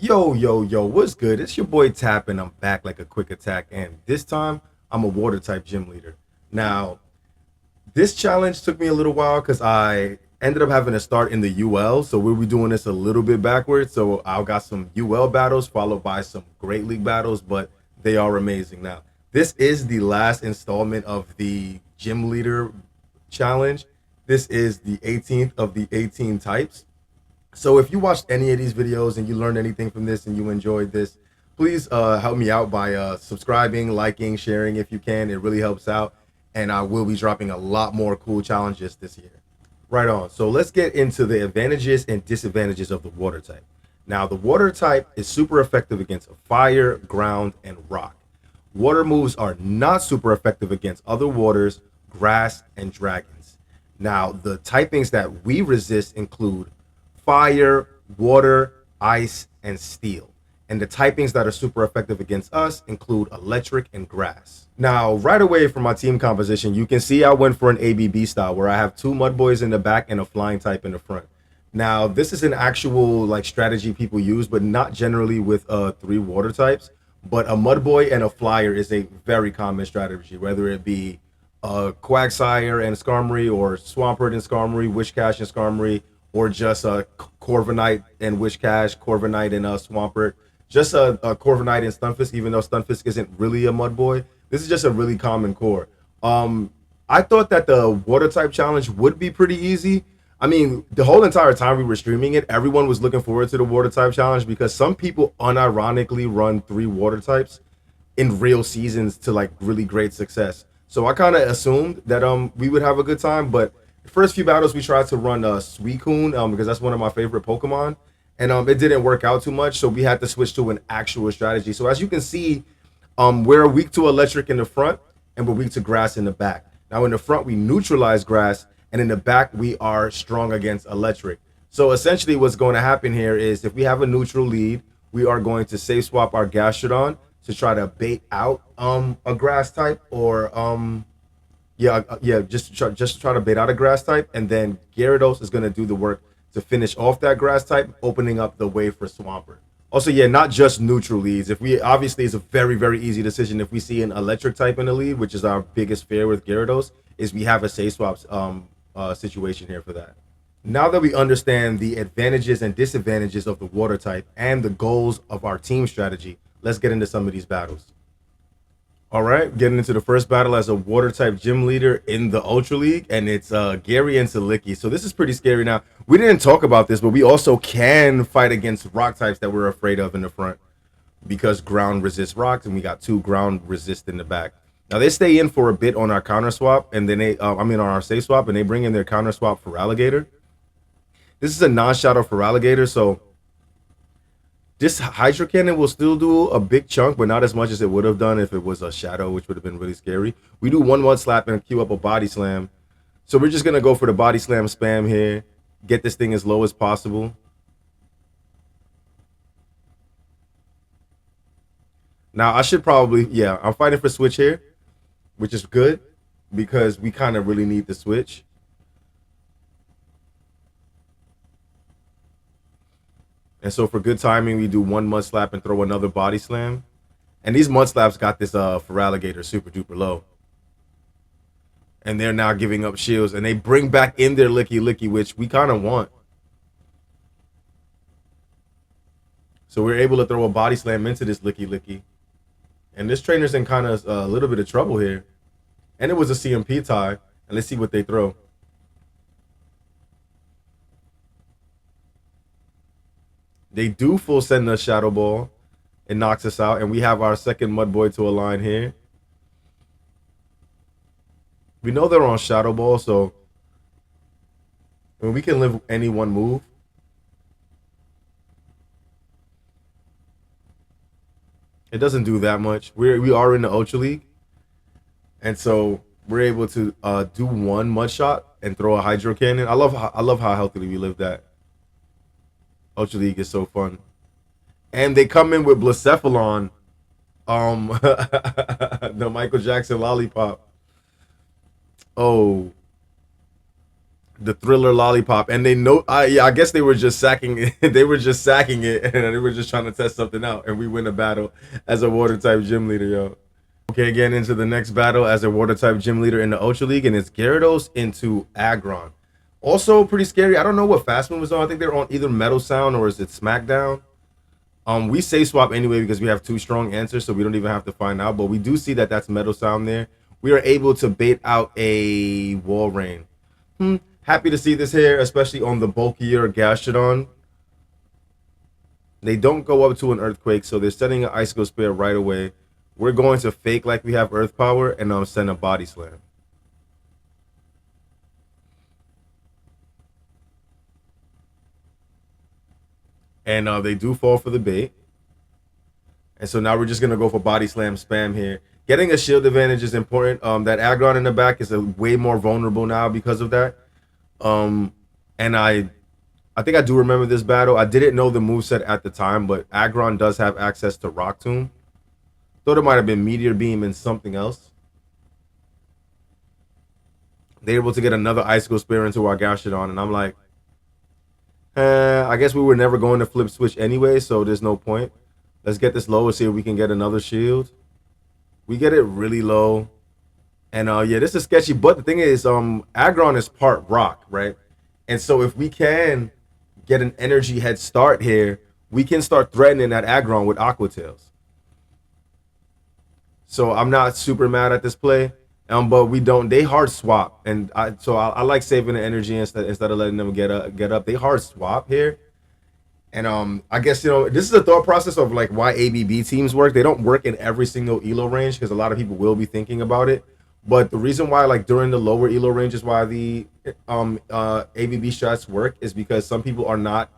Yo, what's good? It's your boy Tap, and I'm back like a quick attack. And this time, I'm a water type gym leader. Now, this challenge took me a little while because I ended up having to start in the UL. So we'll be doing this a little bit backwards. So I got some UL battles followed by some Great League battles, but they are amazing. Now, this is the last installment of the gym leader challenge. This is the 18th of the 18 types. So if you watched any of these videos and you learned anything from this and you enjoyed this, please help me out by subscribing, liking, sharing if you can. It really helps out. And I will be dropping a lot more cool challenges this year. Right on. So let's get into the advantages and disadvantages of the water type. Now, the water type is super effective against fire, ground, and rock. Water moves are not super effective against other waters, grass, and dragons. Now, the typings that we resist include fire, water, ice, and steel. And the typings that are super effective against us include electric and grass. Now, right away from my team composition, you can see I went for an ABB style where I have two mud boys in the back and a flying type in the front. Now, this is an actual like strategy people use, but not generally with three water types. But a mud boy and a flyer is a very common strategy, whether it be Quagsire and Skarmory, or Swampert and Skarmory, Wishcash and Skarmory, or just Corviknight and Wishcash, Corviknight and Swampert. Just a Corviknight and Stunfisk, even though Stunfisk isn't really a mud boy. This is just a really common core. I thought that the water type challenge would be pretty easy. I mean, the whole entire time we were streaming it, everyone was looking forward to the water type challenge because some people unironically run three water types in real seasons to like really great success. So I kind of assumed that we would have a good time, but the first few battles we tried to run Suicune because that's one of my favorite Pokemon, and it didn't work out too much, so we had to switch to an actual strategy. So as you can see, we're weak to electric in the front and we're weak to grass in the back. Now in the front we neutralize grass, and in the back we are strong against electric. So essentially what's going to happen here is if we have a neutral lead, we are going to safe swap our Gastrodon to try to bait out a grass type, or just try to bait out a grass type, and then Gyarados is going to do the work to finish off that grass type, opening up the way for Swampert. Also, yeah, not just neutral leads. If we obviously, it's a very easy decision. If we see an electric type in the lead, which is our biggest fear with Gyarados, is we have a safe swaps situation here for that. Now that we understand the advantages and disadvantages of the water type and the goals of our team strategy, let's get into some of these battles. All right, getting into the first battle as a water type gym leader in the Ultra League, and it's Gary and Salicki. So this is pretty scary. Now, we didn't talk about this, but we also can fight against rock types that we're afraid of in the front because ground resists rocks, and we got two ground resist in the back. Now, they stay in for a bit on our counter swap, and then on our safe swap, and they bring in their counter swap for Alligator. This is a non-shadow for Alligator, so this Hydro Cannon will still do a big chunk, but not as much as it would have done if it was a Shadow, which would have been really scary. We do one Mud Slap and queue up a Body Slam. So we're just going to go for the Body Slam spam here. Get this thing as low as possible. Now, I should probably, yeah, I'm fighting for Switch here, which is good because we kind of really need the Switch. And so for good timing, we do one Mud Slap and throw another Body Slam. And these Mud Slaps got this for Alligator super duper low. And they're now giving up shields. And they bring back in their Licky Licky, which we kind of want. So we're able to throw a Body Slam into this Licky Licky. And this trainer's in kind of a little bit of trouble here. And it was a CMP tie. And let's see what they throw. They do full send us Shadow Ball. It knocks us out. And we have our second Mud Boy to align here. We know they're on Shadow Ball, so I mean, we can live any one move. It doesn't do that much. We are in the Ultra League. And so we're able to do one Mud Shot and throw a Hydro Cannon. I love how healthily we live that. Ultra League is so fun. And they come in with Blacephalon, the Michael Jackson lollipop. Oh, the Thriller Lollipop, and they know. Yeah, I guess they were just sacking it. They were just sacking it, and they were just trying to test something out. And we win a battle as a water type gym leader, yo. Okay, getting into the next battle as a water type gym leader in the Ultra League, and it's Gyarados into Aggron. Also pretty scary. I don't know what fast move was on. I think they're on either Metal Sound or is it Smackdown. We say swap anyway because we have two strong answers, so we don't even have to find out. But we do see that that's Metal Sound there. We are able to bait out a Wall Rain. Happy to see this here, especially on the bulkier Gastrodon. They don't go up to an Earthquake, so they're setting an Icicle Spear right away. We're going to fake like we have Earth Power and send a Body Slam. And they do fall for the bait. And so now we're just going to go for Body Slam spam here. Getting a shield advantage is important. That Aggron in the back is way more vulnerable now because of that. And I think I do remember this battle. I didn't know the moveset at the time, but Aggron does have access to Rock Tomb. Thought it might have been Meteor Beam and something else. They're able to get another Icicle Spear into our Gastrodon, and I'm like, I guess we were never going to flip switch anyway, so there's no point. Let's get this low and see if we can get another shield. We get it really low. And yeah, this is sketchy. But the thing is, Aggron is part rock, right? And so if we can get an energy head start here, we can start threatening that Aggron with Aqua Tails. So I'm not super mad at this play. But we don't. They hard swap, and I like saving the energy instead of letting them get up. They hard swap here, and I guess this is the thought process of like why ABB teams work. They don't work in every single elo range because a lot of people will be thinking about it. But the reason why like during the lower elo ranges why the ABB strats work is because some people are not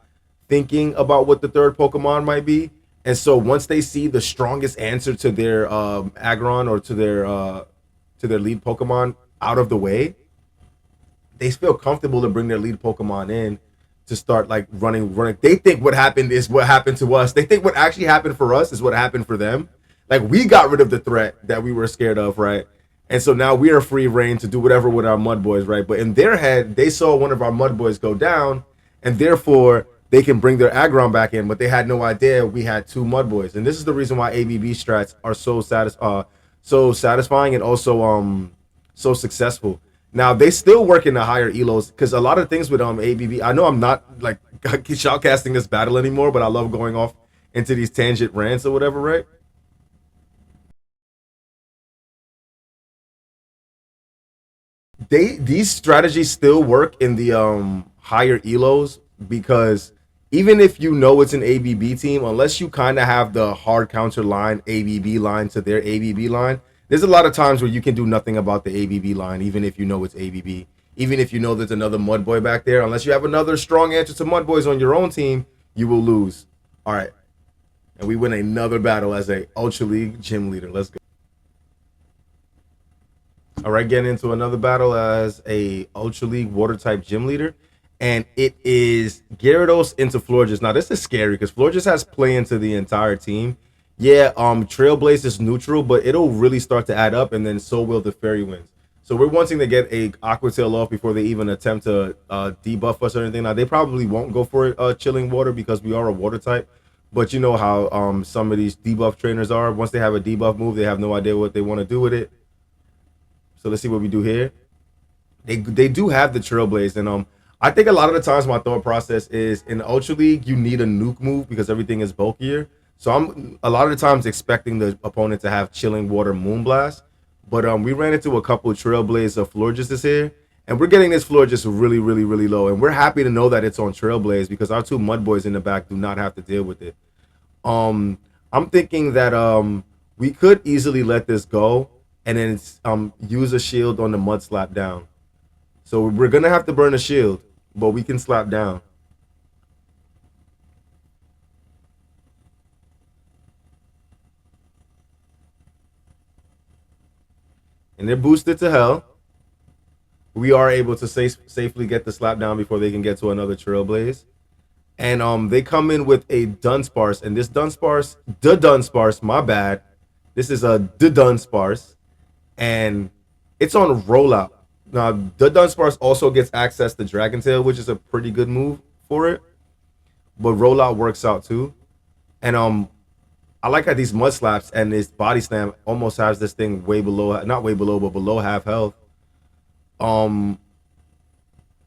thinking about what the third Pokemon might be, and so once they see the strongest answer to their Aggron or to their lead Pokemon out of the way, they feel comfortable to bring their lead Pokemon in to start like running. They think what happened is what happened to us. They think what actually happened for us is what happened for them. Like we got rid of the threat that we were scared of, right? And so now we are free reign to do whatever with our Mud Boys, right? But in their head, they saw one of our Mud Boys go down, and therefore they can bring their Aggron back in. But they had no idea we had two Mud Boys, and this is the reason why ABB strats are so satisfying and also so successful. Now they still work in the higher elos because a lot of things with ABB. I know I'm not like shoutcasting this battle anymore, but I love going off into these tangent rants or whatever, right? These strategies still work in the higher elos because even if you know it's an ABB team, unless you kind of have the hard counter line ABB line to their ABB line, there's a lot of times where you can do nothing about the ABB line, even if you know it's ABB, even if you know there's another Mud Boy back there. Unless you have another strong answer to Mud Boys on your own team, you will lose. All right, and we win another battle as a Ultra League gym leader. Let's go. All right, getting into another battle as a Ultra League water type gym leader, and it is Gyarados into Florges. Now this is scary because Florges has play into the entire team. Yeah, Trailblaze is neutral, but it'll really start to add up, and then so will the Fairy Winds. So we're wanting to get a Aqua Tail off before they even attempt to debuff us or anything. Now they probably won't go for chilling water because we are a water type. But you know how some of these debuff trainers are. Once they have a debuff move, they have no idea what they want to do with it. So let's see what we do here. They do have the Trailblaze, and I think a lot of the times my thought process is in Ultra League you need a nuke move because everything is bulkier. So I'm a lot of the times expecting the opponent to have Chilling Water Moonblast, but we ran into a couple of Trailblaze of Florges here, and we're getting this Florges really, really, really low, and we're happy to know that it's on Trailblaze because our two Mud Boys in the back do not have to deal with it. I'm thinking that we could easily let this go and then use a shield on the Mud Slap down. So we're gonna have to burn a shield, but we can slap down. And they're boosted to hell. We are able to safely get the slap down before they can get to another Trailblaze. And they come in with a Dunsparce, and this Dunsparce, my bad. This is a Dunsparce, and it's on rollout. Now, the Dunsparce also gets access to Dragon Tail, which is a pretty good move for it. But rollout works out too. And I like how these mud slaps and this body slam almost has this thing way below, not way below, but below half health. Um,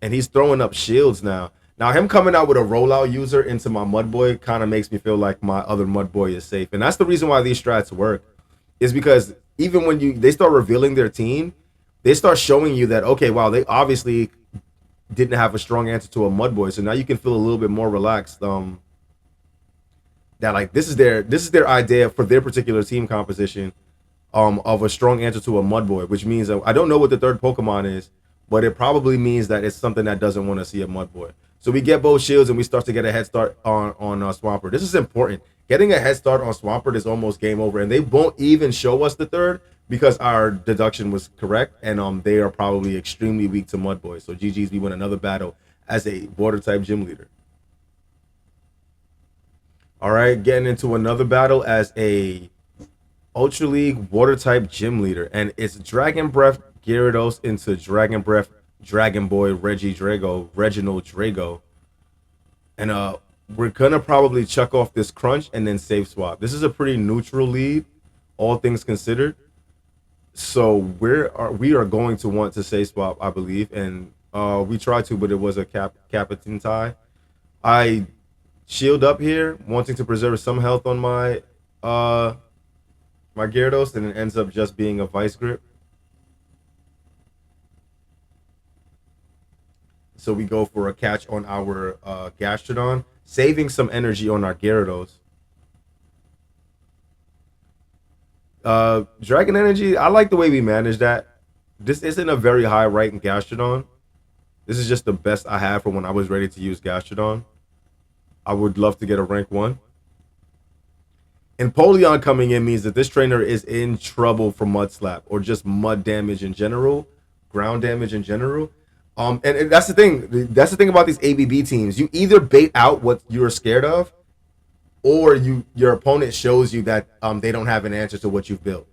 and he's throwing up shields now. Now him coming out with a rollout user into my mud boy kind of makes me feel like my other mud boy is safe, and that's the reason why these strats work, is because even when they start revealing their team, they start showing you that okay, wow, they obviously didn't have a strong answer to a mud boy, so now you can feel a little bit more relaxed. That like this is their idea for their particular team composition of a strong answer to a mud boy, which means I don't know what the third Pokemon is, but it probably means that it's something that doesn't want to see a mud boy. So we get both shields and we start to get a head start on Swampert. This is important. Getting a head start on Swampert is almost game over, and they won't even show us the third because our deduction was correct, and they are probably extremely weak to mud boys. So GG's, we win another battle as a water type gym leader. All right, getting into another battle as a Ultra League water type gym leader, and it's Dragon Breath Gyarados into Dragon Breath Dragon Boy Reginald Drago, and we're gonna probably chuck off this crunch and then save swap. This is a pretty neutral lead, all things considered. So we are going to want to save swap, I believe, and we tried to, but it was a Capitan tie. I shield up here, wanting to preserve some health on my Gyarados, and it ends up just being a Vice Grip. So we go for a catch on our Gastrodon, saving some energy on our Gyarados. Dragon Energy, I like the way we manage that. This isn't a very high rank Gastrodon. This is just the best I have for when I was ready to use Gastrodon. I would love to get a rank 1. And Polion coming in means that this trainer is in trouble for mud slap or just mud damage in general, ground damage in general. And that's the thing. That's the thing about these ABB teams. You either bait out what you're scared of, or your opponent shows you that they don't have an answer to what you've built.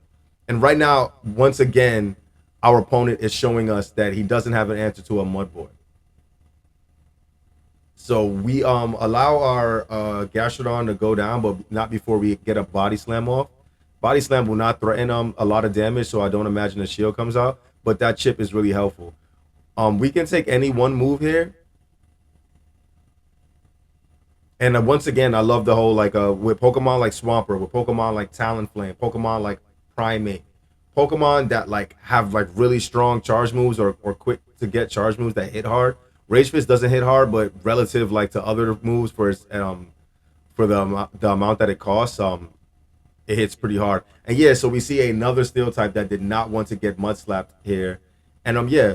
And right now, once again, our opponent is showing us that he doesn't have an answer to a mud boy. So we allow our Gastrodon to go down, but not before we get a Body Slam off. Body Slam will not threaten a lot of damage, so I don't imagine a shield comes out. But that chip is really helpful. We can take any one move here. And once again, I love the whole like with Pokemon like Swampert, with Pokemon like Talonflame, Pokemon like Primate, Pokemon that like have like really strong charge moves or quick to get charge moves that hit hard. Rage Fist doesn't hit hard, but relative like to other moves for its for the amount that it costs, it hits pretty hard. And yeah, so we see another steel type that did not want to get mud slapped here. And yeah,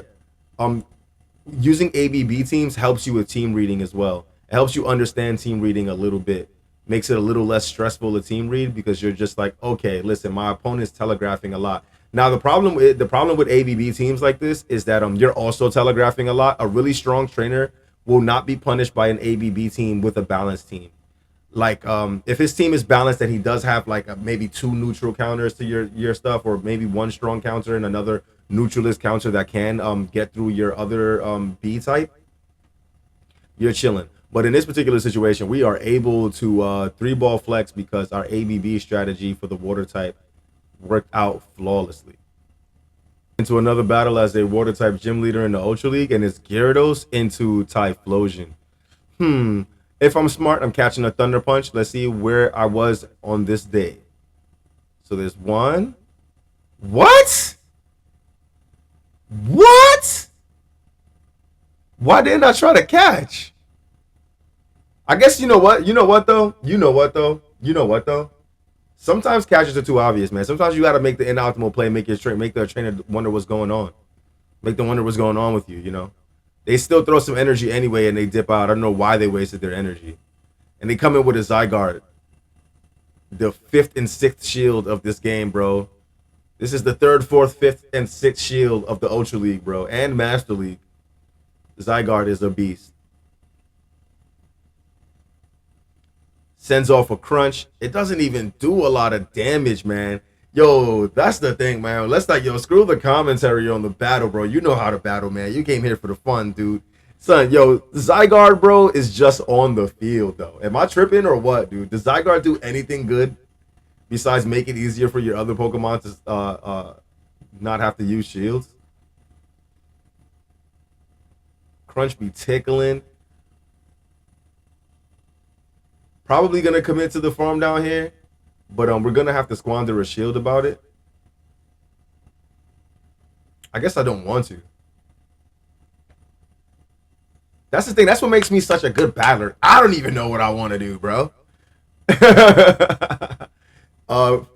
using ABB teams helps you with team reading as well. It helps you understand team reading a little bit. Makes it a little less stressful to team read because you're just like, okay, listen, my opponent's telegraphing a lot. Now the problem with ABB teams like this is that you're also telegraphing a lot. A really strong trainer will not be punished by an ABB team with a balanced team. Like if his team is balanced and he does have like maybe 2 neutral counters to your stuff, or maybe 1 strong counter and another neutralist counter that can get through your other B type, you're chilling. But in this particular situation, we are able to 3-ball flex because our ABB strategy for the water type worked out flawlessly. Into another battle as a water type gym leader in the Ultra League, and it's Gyarados into Typhlosion. If I'm smart, I'm catching a Thunder Punch. Let's see where I was on this day. So there's 1. What? What? Why didn't I try to catch? I guess you know what? You know what though? You know what though? You know what though? Sometimes catches are too obvious, man. Sometimes you got to make the inoptimal play, make the trainer wonder what's going on, make them wonder what's going on with you. You know, they still throw some energy anyway, and they dip out. I don't know why they wasted their energy, and they come in with a Zygarde, the 5th and 6th shield of this game, bro. This is the 3rd, 4th, 5th, and 6th shield of the Ultra League, bro, and Master League. Zygarde is a beast. Sends off a crunch. It doesn't even do a lot of damage, man. Yo, that's the thing, man. Let's not, yo, screw the commentary on the battle, bro. You know how to battle, man. You came here for the fun, dude. Son, yo, Zygarde, bro, is just on the field, though. Am I tripping or what, dude? Does Zygarde do anything good besides make it easier for your other Pokemon to not have to use shields? Crunch be tickling. Probably gonna commit to the farm down here, but we're gonna have to squander a shield about it. I guess I don't want to. That's the thing. That's what makes me such a good battler. I don't even know what I want to do, bro.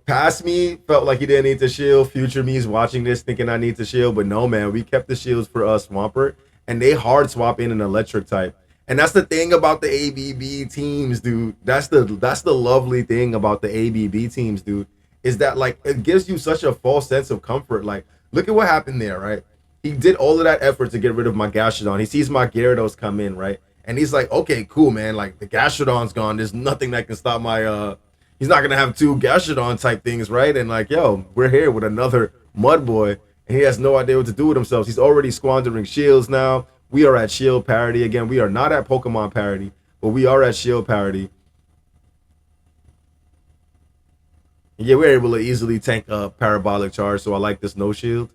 Past me felt like he didn't need to shield. Future me is watching this thinking I need to shield, but no, man. We kept the shields for us, Swampert, and they hard swap in an electric type. And that's the thing about the ABB teams, dude. That's the lovely thing about the ABB teams, dude. Is that like it gives you such a false sense of comfort. Like, look at what happened there, right? He did all of that effort to get rid of my Gastrodon. He sees my Gyarados come in, right? And he's like, okay, cool, man. Like the Gastrodon's gone. There's nothing that can stop my he's not gonna have two Gastrodon type things, right? And like, yo, we're here with another Mud Boy, and he has no idea what to do with himself. He's already squandering shields now. We are at shield parity again. We are not at Pokemon parity, but we are at shield parity. And yeah, we're able to easily tank a parabolic charge. So I like this no shield.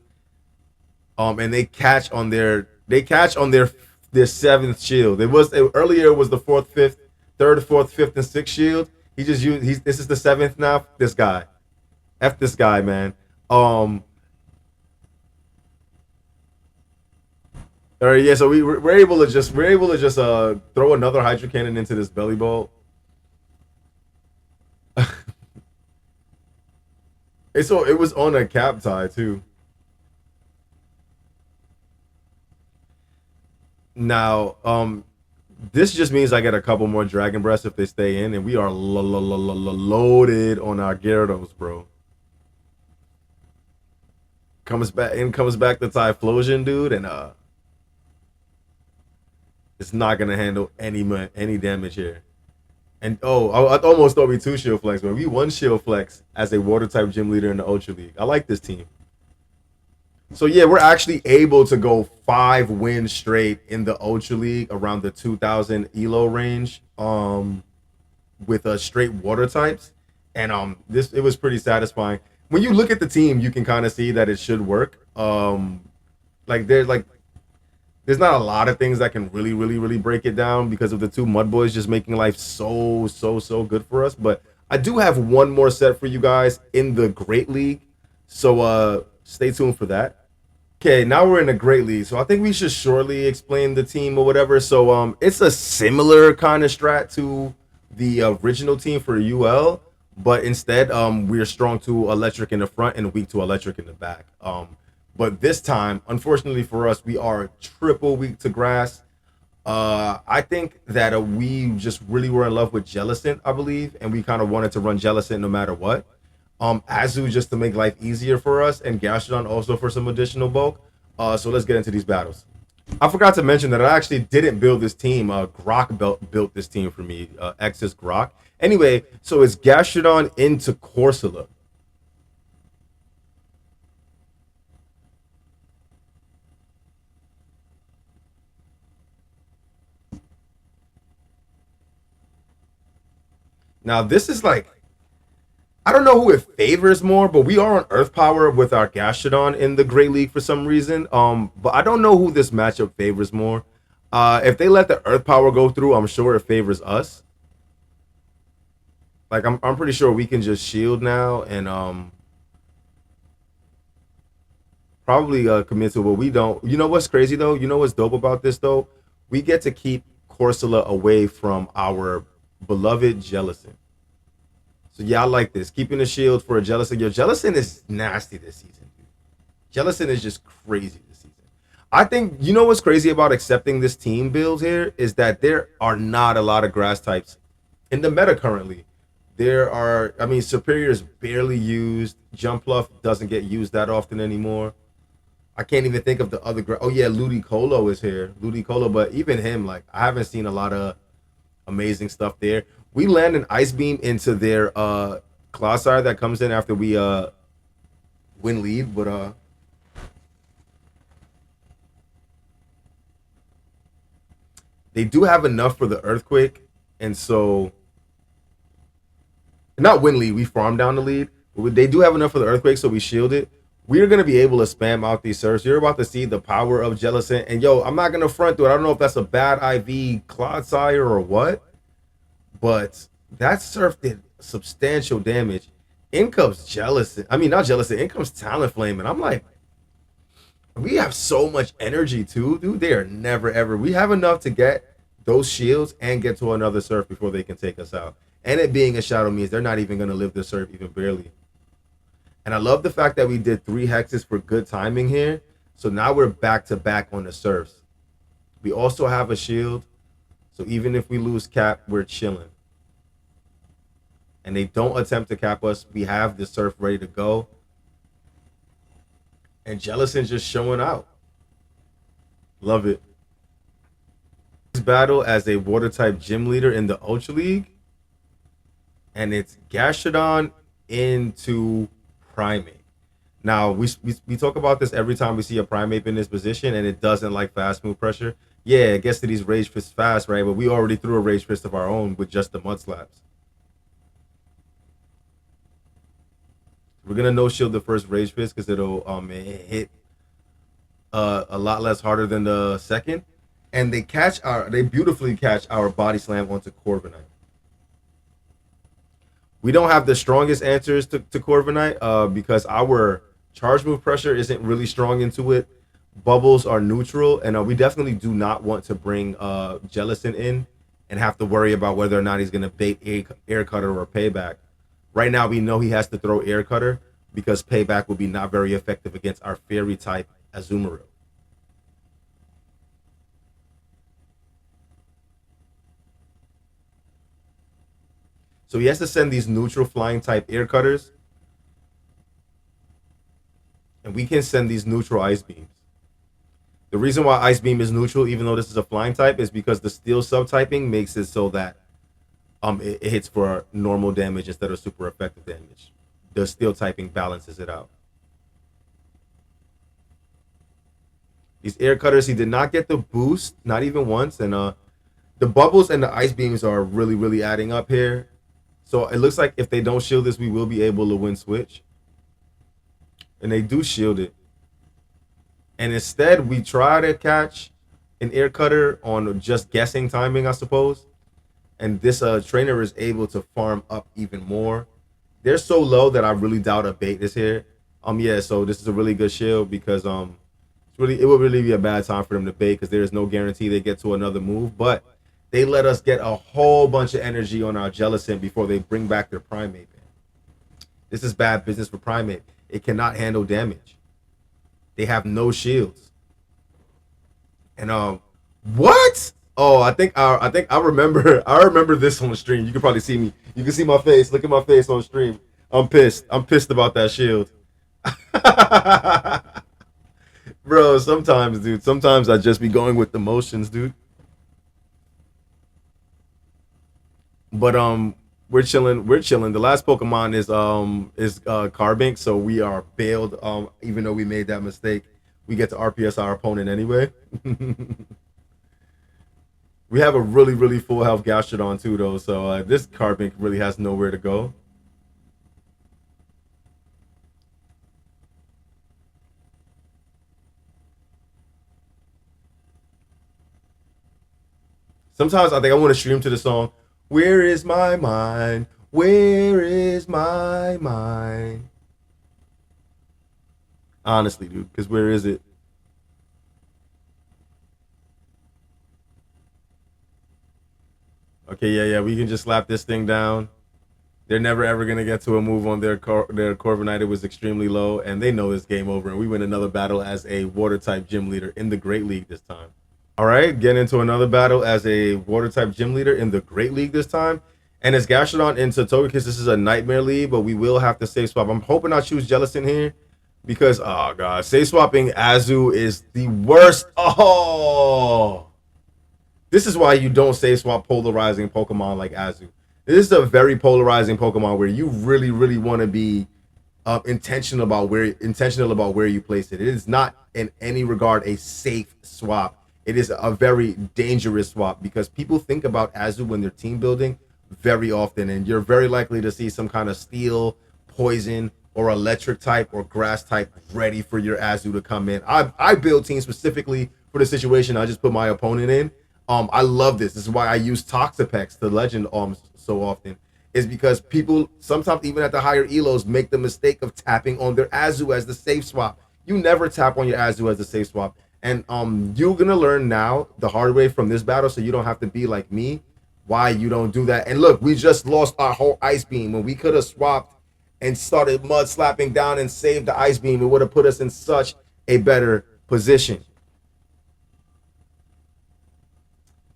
And they catch on their seventh shield. Earlier it was the fourth, fifth, third, fourth, fifth, and sixth shield. He just used this is the seventh now. This guy. F this guy, man. All right, yeah, so we're able to just throw another hydro cannon into this belly ball. It was on a cap tie too. Now, this just means I get a couple more Dragon Breaths if they stay in, and we are loaded on our Gyarados, bro. Comes back the Typhlosion, dude, and it's not gonna handle any damage here. And I almost thought we two Shield Flex, but we one Shield Flex as a Water type gym leader in the Ultra League. I like this team. So yeah, we're actually able to go 5 wins straight in the Ultra League around the 2000 Elo range, with straight water types, and this it was pretty satisfying. When you look at the team, you can kind of see that it should work. There's not a lot of things that can really break it down because of the two Mud Boys just making life so good for us. But I do have one more set for you guys in the Great League, so stay tuned for that. Okay, now we're in a Great League, so I think we should shortly explain the team or whatever. So it's a similar kind of strat to the original team for UL, but instead we're strong to electric in the front and weak to electric in the back. But this time, unfortunately for us, we are triple weak to grass. I think that we just really were in love with Jellicent, I believe, and we kind of wanted to run Jellicent no matter what. Azu just to make life easier for us, and Gastrodon also for some additional bulk. So let's get into these battles. I forgot to mention that I actually didn't build this team. Grok built this team for me. X's Grok. Anyway, so it's Gastrodon into Corsola. Now this is like I don't know who it favors more, but we are on Earth Power with our Gastrodon in the Great League for some reason. But I don't know who this matchup favors more. If they let the Earth Power go through, I'm sure it favors us. Like I'm pretty sure we can just shield now and probably commit to it, but we don't. You know what's crazy though? You know what's dope about this though? We get to keep Corsola away from our beloved Jellicent. So yeah, I like this. Keeping the shield for a Jellicent. Yo, Jellicent is nasty this season, dude. Jellicent is just crazy this season. I think you know what's crazy about accepting this team build here is that there are not a lot of grass types in the meta currently. There are, I mean, Superior is barely used. Jumpluff doesn't get used that often anymore. I can't even think of the other. Oh yeah, Ludicolo is here. Ludicolo, but even him, like I haven't seen a lot of amazing stuff there. We land an ice beam into their Clodsire that comes in after we win lead, but they do have enough for the earthquake, and so not win lead. We farm down the lead. They do have enough for the earthquake, so we shield it. We're gonna be able to spam out these surfs. You're about to see the power of Jellicent, and yo, I'm not gonna front through it. I don't know if that's a bad IV Clodsire or what, but that surf did substantial damage. In comes Jellicent. I mean, not Jellicent. In comes Talonflame, and I'm like, we have so much energy too, dude. They are never ever. We have enough to get those shields and get to another surf before they can take us out. And it being a shadow means they're not even gonna live the surf even barely. And I love the fact that we did 3 hexes for good timing here. So now we're back to back on the surfs. We also have a shield. So even if we lose cap, we're chilling. And they don't attempt to cap us. We have the surf ready to go. And Jellicent's just showing out. Love it. This battle as a water type gym leader in the Ultra League. And it's Gastrodon into Primate. Now, we talk about this every time we see a Primate in this position, and it doesn't like fast move pressure. Yeah, it gets to these Rage Fists fast, right? But we already threw a Rage Fist of our own with just the Mud Slaps. We're going to no-shield the first Rage Fist because it'll hit a lot less harder than the second. And they beautifully catch our Body Slam onto Corviknight. We don't have the strongest answers to Corviknight because our charge move pressure isn't really strong into it. Bubbles are neutral, and we definitely do not want to bring Jellicent in and have to worry about whether or not he's going to bait Air Cutter or Payback. Right now, we know he has to throw Air Cutter because Payback will be not very effective against our Fairy type Azumarill. So he has to send these neutral flying type Air Cutters. And we can send these neutral Ice Beams. The reason why Ice Beam is neutral, even though this is a flying type, is because the Steel subtyping makes it so that it hits for normal damage instead of super effective damage. The Steel typing balances it out. These Air Cutters, he did not get the boost, not even once. And the Bubbles and the Ice Beams are really, really adding up here. So it looks like if they don't shield this, we will be able to win switch. And they do shield it. And instead, we try to catch an Air Cutter on just guessing timing, I suppose. And this trainer is able to farm up even more. They're so low that I really doubt a bait is here. Yeah, so this is a really good shield because it would really be a bad time for them to bait because there is no guarantee they get to another move. But they let us get a whole bunch of energy on our Jellicent before they bring back their Primate. This is bad business for Primate. It cannot handle damage. They have no shields. And what? Oh, I think I remember this on the stream. You can probably see me. You can see my face. Look at my face on stream. I'm pissed. I'm pissed about that shield. Bro, sometimes, dude. Sometimes I just be going with the motions, dude. But we're chilling. We're chilling. The last Pokemon is Carbink, so we are bailed. Even though we made that mistake, we get to RPS our opponent anyway. We have a really, really full health Gastrodon too, though. So this Carbink really has nowhere to go. Sometimes I think I want to stream to the song. Where is my mind? Where is my mind? Honestly, dude, because where is it? Okay, yeah, we can just slap this thing down. They're never ever gonna get to a move on their Corviknight. It was extremely low, and they know this game over. And we win another battle as a Water type gym leader in the Great League this time. All right, get into another battle as a Water type gym leader in the Great League this time. And it's Gastrodon into Togekiss. This is a Nightmare League, but we will have to save swap. I'm hoping I choose Jellicent here because, oh, God, save swapping Azu is the worst. Oh, this is why you don't save swap polarizing Pokemon like Azu. This is a very polarizing Pokemon where you really, really want to be intentional about where you place it. It is not in any regard a safe swap. It is a very dangerous swap because people think about Azu when they're team building very often, and you're very likely to see some kind of steel, poison, or electric type or grass type ready for your Azu to come in. I build teams specifically for the situation I just put my opponent in. I love this. This is why I use Toxapex, the legend, so often. Is because people sometimes even at the higher elos make the mistake of tapping on their Azu as the safe swap. You never tap on your Azu as the safe swap. And you're gonna learn now the hard way from this battle, so you don't have to be like me. Why you don't do that? And look, we just lost our whole ice beam when we could have swapped and started mud slapping down and saved the ice beam. It would have put us in such a better position.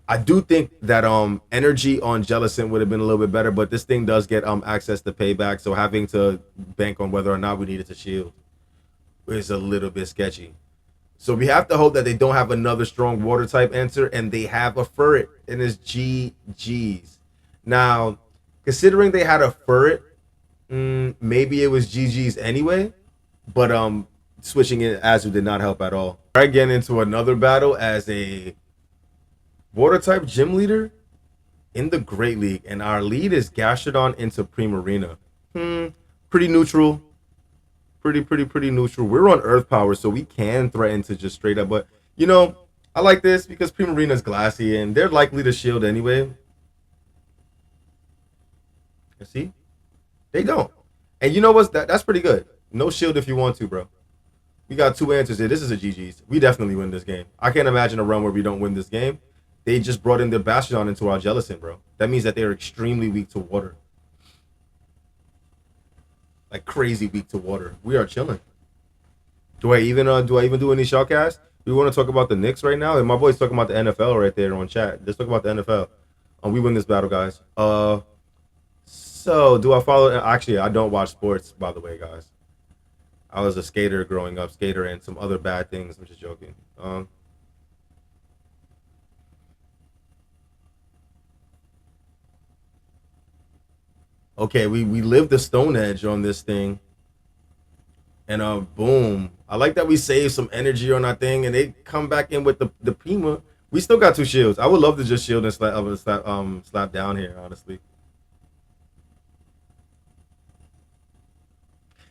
I do think that energy on Jellicent would have been a little bit better, but this thing does get access to payback, so having to bank on whether or not we needed to shield is a little bit sketchy. So we have to hope that they don't have another strong water type answer and they have a Furret and it's GG's. Now, considering they had a Furret, maybe it was GG's anyway, but switching it Azu did not help at all. All right, getting into another battle as a water type gym leader in the Great League, and our lead is Gastrodon into Primarina. Pretty neutral. Pretty neutral. We're on Earth Power, so we can threaten to just straight up, but you know, I like this because Primarina's glassy and they're likely to shield anyway. You see? They don't. And you know what's that's pretty good. No shield if you want to, bro. We got two answers here. This is a GG's. We definitely win this game. I can't imagine a run where we don't win this game. They just brought in their Bastion into our Jellicent, bro. That means that they're extremely weak to water. Like crazy weak to water. We are chilling. Do I even do any shotcast? We want to talk about the Knicks right now, and my boy's talking about the NFL right there on chat. Let's talk about the NFL. We win this battle, guys. So do I follow? Actually, I don't watch sports, by the way, guys. I was a skater growing up, skater and some other bad things. I'm just joking. Okay, we lived the Stone Edge on this thing. And boom. I like that we save some energy on our thing and they come back in with the Prima. We still got two shields. I would love to just shield and slap down here, honestly.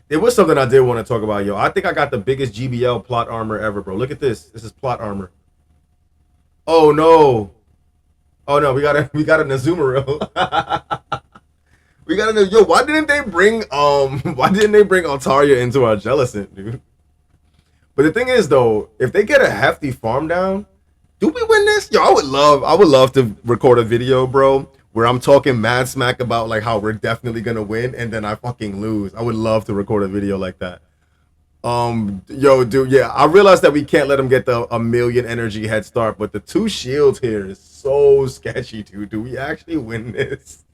There was something I did want to talk about, yo. I think I got the biggest GBL plot armor ever, bro. Look at this. This is plot armor. Oh no. Oh no, we got a Nazumarill. We gotta know, yo, why didn't they bring Altaria into our Jellicent, dude? But the thing is though, if they get a hefty farm down, do we win this? Yo, I would love to record a video, bro, where I'm talking mad smack about like how we're definitely gonna win and then I fucking lose. I would love to record a video like that. Yo, dude, yeah, I realized that we can't let them get the a million energy head start, but the two shields here is so sketchy, dude. Do we actually win this?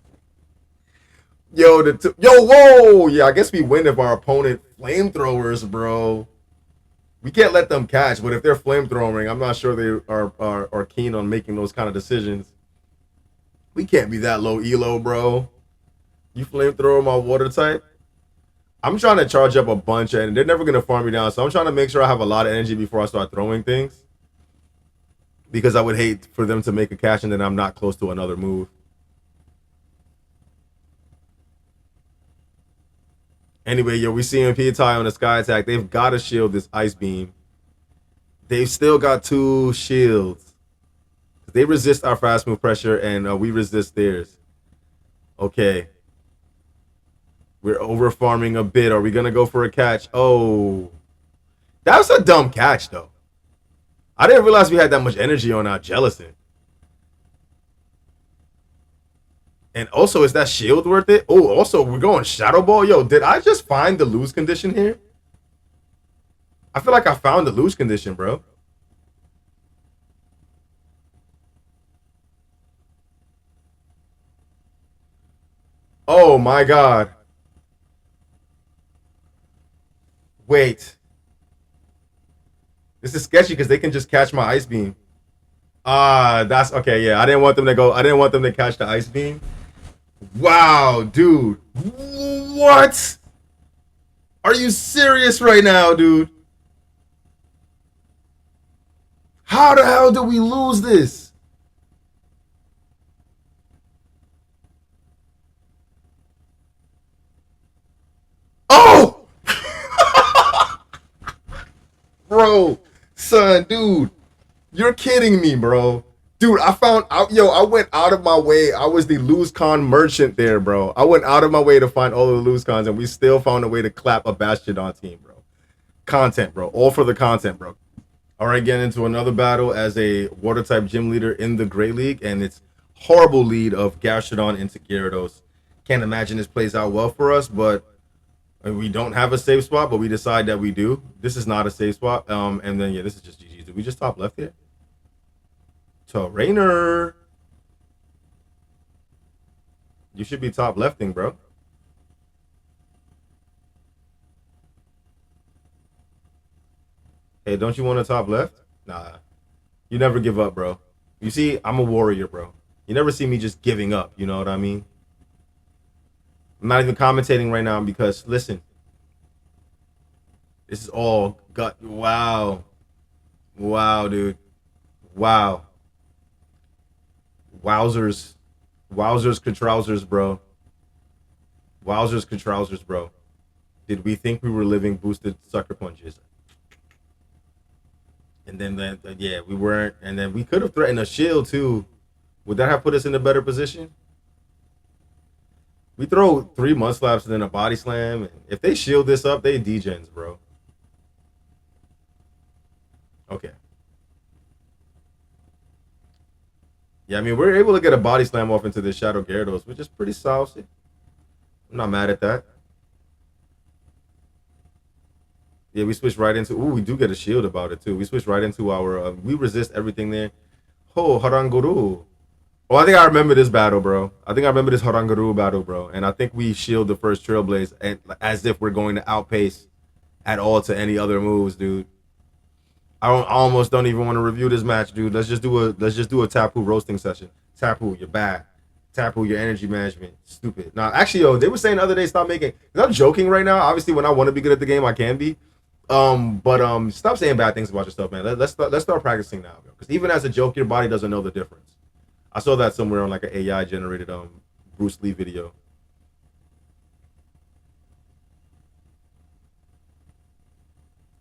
Yo, whoa, yeah, I guess we win if our opponent flamethrowers, bro. We can't let them catch, but if they're flamethrowing, I'm not sure they are keen on making those kind of decisions. We can't be that low elo, bro. You flamethrower my water type. I'm trying to charge up a bunch, and they're never gonna farm me down. So I'm trying to make sure I have a lot of energy before I start throwing things, because I would hate for them to make a catch and then I'm not close to another move. Anyway, yo, we seeing Piatai on the sky attack. They've got to shield this ice beam. They've still got two shields. They resist our fast move pressure, and we resist theirs. Okay. We're over farming a bit. Are we gonna go for a catch? Oh, that was a dumb catch, though. I didn't realize we had that much energy on our Jellicent. And also, is that shield worth it? Oh, also, we're going Shadow Ball. Yo, did I just find the lose condition here? I feel like I found the lose condition, bro. Oh, my God. Wait. This is sketchy because they can just catch my Ice Beam. That's okay. Yeah, I didn't want them to go. I didn't want them to catch the Ice Beam. Wow, dude. What? Are you serious right now, dude? How the hell did we lose this? Oh, bro, son, dude, you're kidding me, bro. Dude, I found out, yo, I went out of my way. I was the lose con merchant there, bro. I went out of my way to find all of the lose cons, and we still found a way to clap a Bastiodon team, bro. Content, bro. All for the content, bro. All right, getting into another battle as a water type gym leader in the Great League, and it's horrible lead of Gastrodon into Gyarados. Can't imagine this plays out well for us, but we don't have a safe spot, but we decide that we do. This is not a safe spot. And then yeah, this is just GG's. Did we just top left here? To Rainer. You should be top lefting, bro. Hey, don't you want a top left? Nah. You never give up, bro. You see, I'm a warrior, bro. You never see me just giving up. You know what I mean? I'm not even commentating right now because listen, this is all gut. Wow, wow, dude. Wow, wowzers, wowzers, controusers, bro. Wowzers, controusers, bro. Did we think we were living boosted sucker punches? And then, yeah, we weren't. And then we could have threatened a shield too. Would that have put us in a better position? We throw three mud slaps and then a body slam. And if they shield this up, they degens, bro. Okay. Yeah, I mean, we're able to get a body slam off into this Shadow Gyarados, which is pretty saucy. I'm not mad at that. Yeah, we switch right into. Ooh, we do get a shield about it too. We switch right into our. We resist everything there. Oh, Haranguru. Oh, I think I remember this battle, bro. I think I remember this Haranguru battle, bro. And I think we shield the first Trailblaze and as if we're going to outpace at all to any other moves, dude. I almost don't even want to review this match, dude. Let's just do a Tapu roasting session. Tapu, you're bad. Tapu, your energy management, stupid. Nah, actually, yo, they were saying the other day, stop making. I'm joking right now. Obviously, when I want to be good at the game, I can be. But stop saying bad things about yourself, man. Let's start practicing now, because even as a joke, your body doesn't know the difference. I saw that somewhere on like an AI generated Bruce Lee video.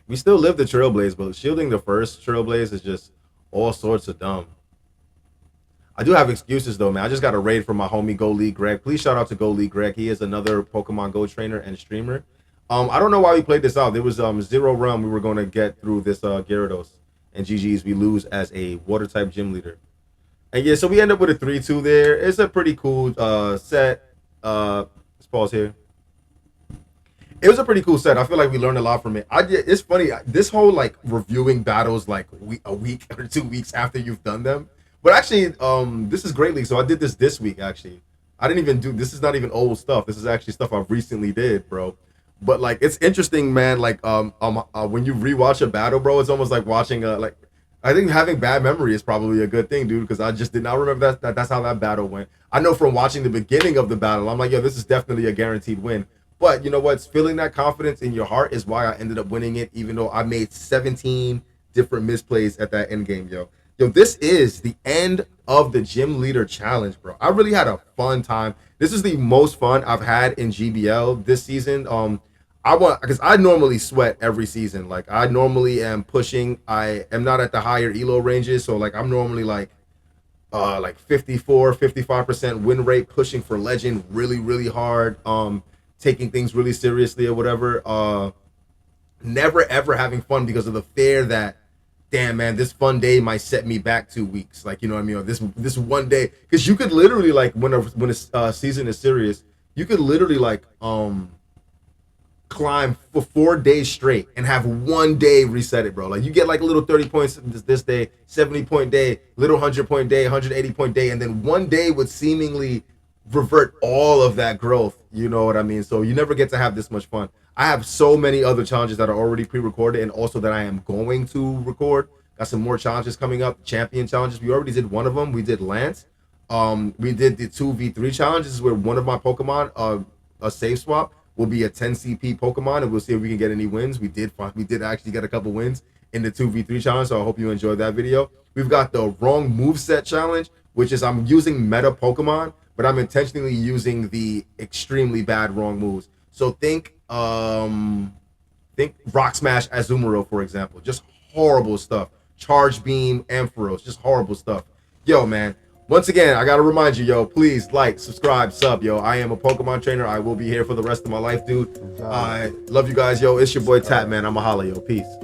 We still live the Trailblaze, but shielding the first Trailblaze is just all sorts of dumb. I do have excuses though, man. I just got a raid from my homie Go League Greg. Please shout out to Go League Greg. He is another Pokemon Go trainer and streamer. I don't know why we played this out. There was zero run we were going to get through this Gyarados, and GG's we lose as a water type gym leader. And yeah, so we end up with a 3-2 there. It's a pretty cool set. Let's pause here. It was a pretty cool set. I feel like we learned a lot from it. It's funny, this whole like reviewing battles like a week or 2 weeks after you've done them. But actually, this is Great League, so I did this week actually. I didn't even do this. Is not even old stuff. This is actually stuff I've recently did, bro. But like, it's interesting, man. Like, when you rewatch a battle, bro, it's almost like watching a like. I think having bad memory is probably a good thing, dude, because I just did not remember that's how that battle went. I know from watching the beginning of the battle, I'm like, yo, this is definitely a guaranteed win. But you know what's feeling that confidence in your heart is why I ended up winning it, even though I made 17 different misplays at that end game, yo. Yo, this is the end of the gym leader challenge, bro. I really had a fun time. This is the most fun I've had in GBL this season. I want because I normally sweat every season. Like I normally am pushing. I am not at the higher elo ranges, so like I'm normally like 54, 55% win rate, pushing for legend really, really hard. Taking things really seriously or whatever. Never ever having fun because of the fear that, damn man, this fun day might set me back 2 weeks. Like you know what I mean? Or this one day, because you could literally like when a season is serious, you could literally like climb for 4 days straight and have one day reset it, bro. Like you get like a little 30 points this day, 70 point day, little 100 point day, 180 point day, and then one day would seemingly revert all of that growth. You know what I mean? So you never get to have this much fun. I have so many other challenges that are already pre-recorded and also that I am going to record. Got some more challenges coming up, champion challenges. We already did one of them. We did Lance. We did the 2v3 challenges where one of my Pokemon a save swap. will be a 10 CP Pokemon, and we'll see if we can get any wins. We did actually get a couple wins in the 2v3 challenge, so I hope you enjoyed that video. We've got the wrong moveset challenge, which is I'm using meta Pokemon, but I'm intentionally using the extremely bad wrong moves. So think Rock Smash Azumarill, for example. Just horrible stuff. Charge Beam, Ampharos, just horrible stuff. Yo, man. Once again, I gotta remind you, yo, please like, subscribe, sub, yo. I am a Pokemon trainer. I will be here for the rest of my life, dude. I love you guys, yo. It's your boy Tap, man. I'm a holla, yo. Peace.